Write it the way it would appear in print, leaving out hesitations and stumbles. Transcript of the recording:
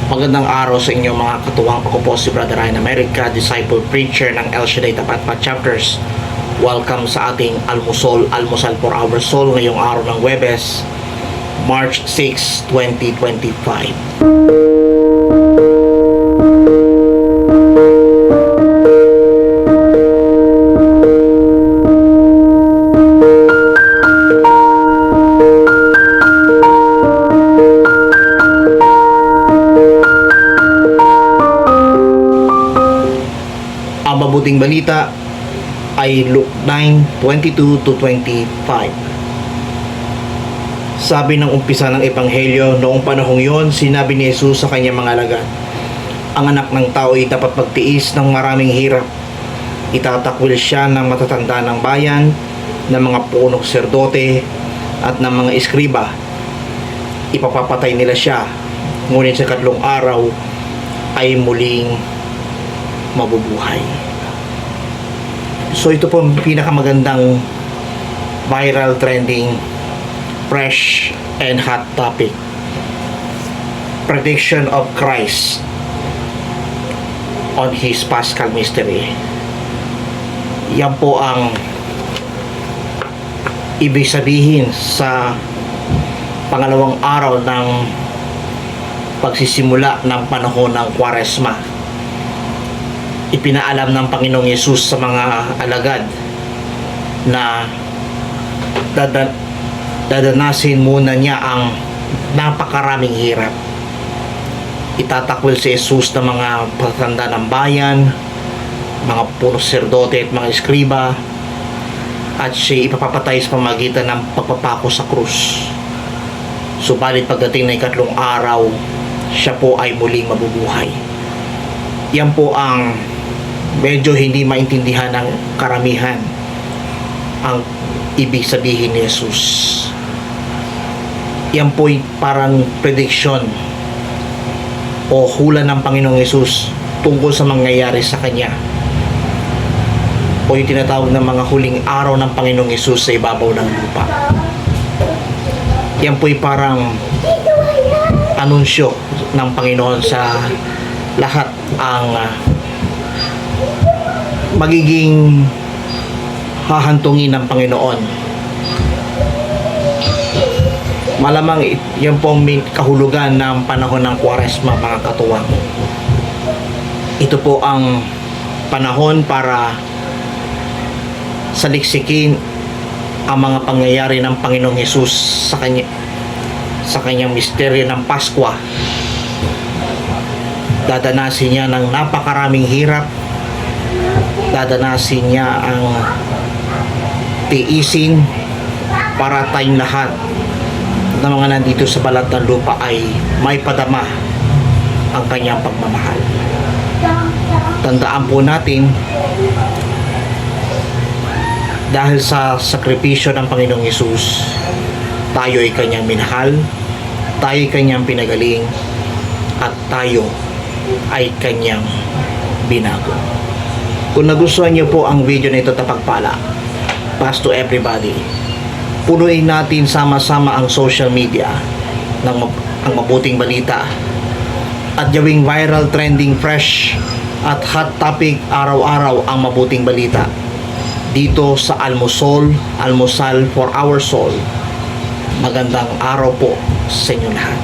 Magandang araw sa inyo mga katuwang. Ako po si Brother Ryan America, disciple preacher ng El Shaddai Tapat Chapters. Welcome sa ating Almusal for Our Soul ngayong araw ng Huwebes, March 6, 2025. Ang mabuting balita ay Luke 9:22 to 25. Sabi ng umpisa ng Ebanghelyo, noong panahong yon, sinabi ni Jesus sa kanyang mga alagad, ang anak ng tao ay dapat magtiis ng maraming hirap. Itatakwil siya ng matatanda ng bayan, ng mga punong serdote at ng mga eskriba. Ipapapatay nila siya, ngunit sa ikatlong araw ay muling mabubuhay. So ito po ang pinakamagandang viral trending fresh and hot topic, prediction of Christ on His Paschal Mystery. Yan po ang ibig sabihin sa pangalawang araw ng pagsisimula ng panahon ng Kwaresma. Ipinaalam ng Panginoong Yesus sa mga alagad na dadanasin muna niya ang napakaraming hirap. Itatakwil si Jesus ng mga patanda ng bayan, mga punong serdote at mga eskriba, at siya ipapapatay sa pamagitan ng pagpapako sa krus. Subalit pagdating ng ikatlong araw, siya po ay muling mabubuhay. Yan po ang medyo hindi maintindihan ng karamihan ang ibig sabihin ni Jesus. Yan po'y parang prediction o hula ng Panginoong Jesus tungkol sa mangyayari sa Kanya, o yung tinatawag ng mga huling araw ng Panginoong Jesus sa ibabaw ng lupa. Yan po'y parang anunsyo ng Panginoon sa lahat ang magiging hahantungin ng Panginoon. Malamang yan po ang kahulugan ng panahon ng Kwaresma, mga katuwang. Ito po ang panahon para saliksikin ang mga pangyayari ng Panginoong Hesus sa kanyang misteryo ng Paskwa. Dadanasin niya ng napakaraming hirap, dadanasin niya ang tiisin para tayong lahat ng mga nandito sa balat ng lupa ay may padama ang kanyang pagmamahal. Tandaan po natin, dahil sa sakripisyo ng Panginoong Hesus, tayo ay kanyang minahal, tayo ay kanyang pinagaling, at tayo ay kanyang binago. Kung nagustuhan niyo po ang video na ito, tapagpala, pass to everybody. Punuin natin sama-sama ang social media ng ang mabuting balita at gawing viral, trending, fresh at hot topic araw-araw ang mabuting balita dito sa Almusal for Our Soul. Magandang araw po sa inyo lahat.